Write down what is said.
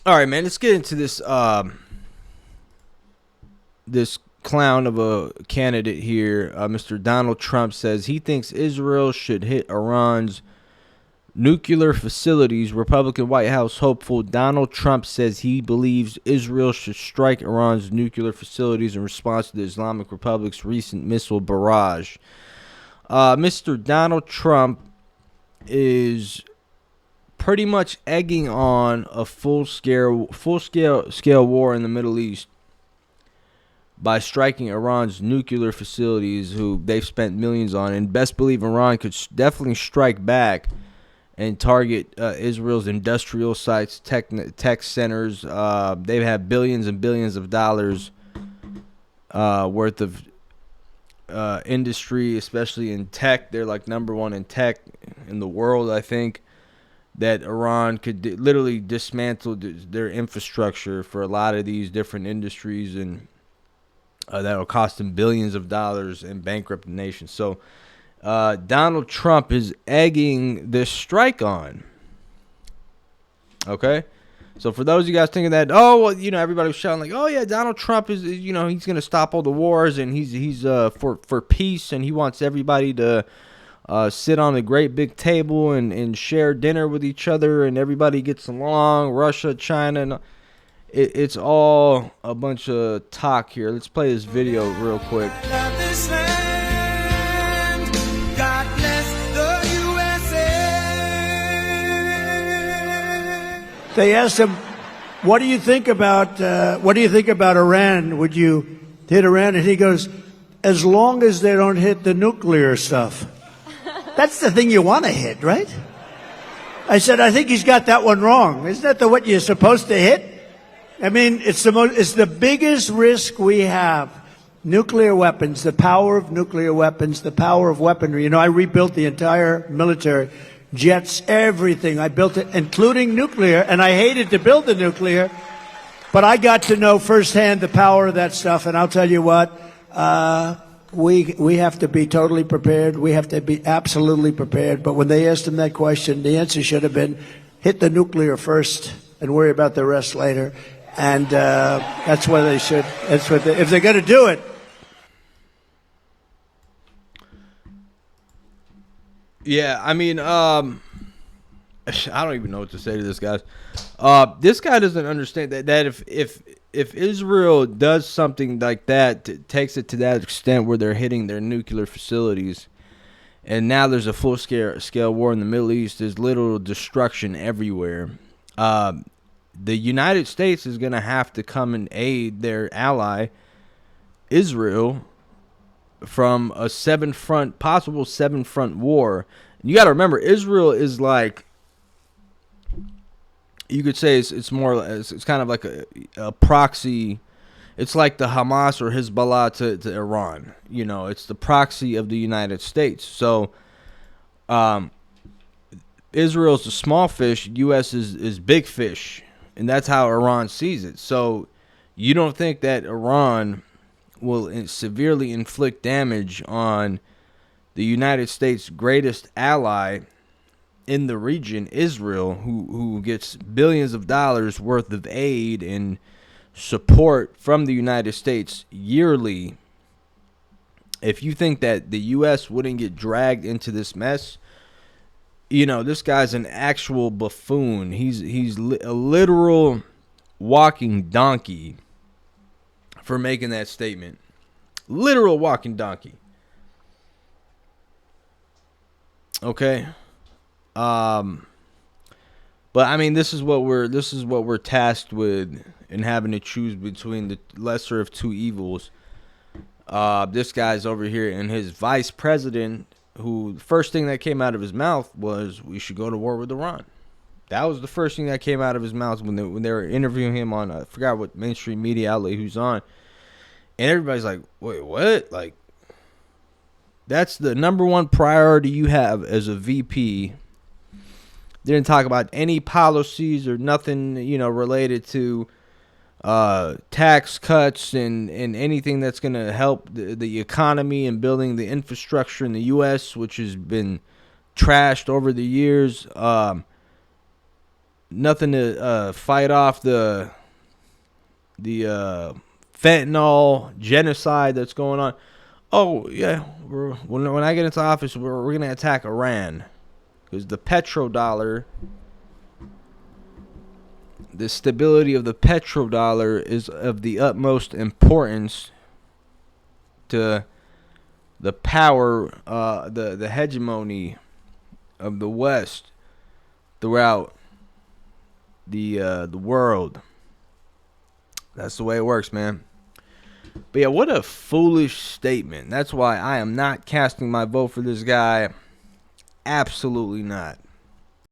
All right, man. Let's get into this clown of a candidate here. Mr. Donald Trump says he thinks Israel should hit Iran's nuclear facilities. Republican White House hopeful Donald Trump says he believes Israel should strike Iran's nuclear facilities in response to the Islamic Republic's recent missile barrage. Mr. Donald Trump is pretty much egging on a full scale war in the Middle East by striking Iran's nuclear facilities, who they've spent millions on. And best believe Iran could definitely strike back and target Israel's industrial sites, tech centers. They have billions and billions of dollars worth of industry, especially in tech. They're like number one in tech in the world, I think. That Iran could literally dismantle their infrastructure for a lot of these different industries, and that'll cost them billions of dollars and bankrupt the nation. So Donald Trump is egging this strike on. Okay? So for those of you guys thinking that, oh, well, everybody was shouting like, oh, yeah, Donald Trump is, he's going to stop all the wars, and he's for peace, and he wants everybody to sit on a great big table and share dinner with each other, and everybody gets along, Russia, China, and it's all a bunch of talk here. Let's play this video real quick. They asked him, what do you think about Iran? Would you hit Iran? And he goes, as long as they don't hit the nuclear stuff. That's the thing you want to hit, right? I said, I think he's got that one wrong. Isn't that what you're supposed to hit? I mean, it's the biggest risk we have. Nuclear weapons, the power of nuclear weapons, the power of weaponry. I rebuilt the entire military, jets, everything. I built it, including nuclear, and I hated to build the nuclear, but I got to know firsthand the power of that stuff, and I'll tell you what, we have to be totally prepared. We have to be absolutely prepared. But when they asked him that question, the answer should have been, hit the nuclear first and worry about the rest later. And that's what they should. That's what if they're going to do it. Yeah, I mean, I don't even know what to say to this guy. This guy doesn't understand that if Israel does something like that, takes it to that extent where they're hitting their nuclear facilities, and now there's a full scale war in the Middle East, there's literal destruction everywhere. The United States is going to have to come and aid their ally, Israel, from a possible seven front war. And you got to remember, Israel is like, you could say it's kind of like a proxy. It's like the Hamas or Hezbollah to Iran. It's the proxy of the United States. So Israel's the small fish, U.S. is big fish. And that's how Iran sees it. So you don't think that Iran will severely inflict damage on the United States' greatest ally in the region, Israel, who gets billions of dollars worth of aid and support from the United States yearly. If you think that the U.S. wouldn't get dragged into this mess, this guy's an actual buffoon. He's a literal walking donkey for making that statement. Literal walking donkey. Okay. But I mean, this is what we're tasked with, in having to choose between the lesser of two evils. This guy's over here, and his vice president, who the first thing that came out of his mouth was, we should go to war with Iran. That was the first thing that came out of his mouth when they were interviewing him on, I forgot what mainstream media outlet he was on. And everybody's like, wait, what? Like, that's the number one priority you have as a VP. Didn't talk about any policies or nothing, related to tax cuts and anything that's going to help the economy and building the infrastructure in the U.S., which has been trashed over the years. nothing to fight off the fentanyl genocide that's going on. Oh yeah, when I get into office, we're gonna attack Iran because the petrodollar, the stability of the petrodollar is of the utmost importance to the power, the hegemony of the West throughout the world. That's the way it works, man. But yeah, what a foolish statement. That's why I am not casting my vote for this guy. Absolutely not.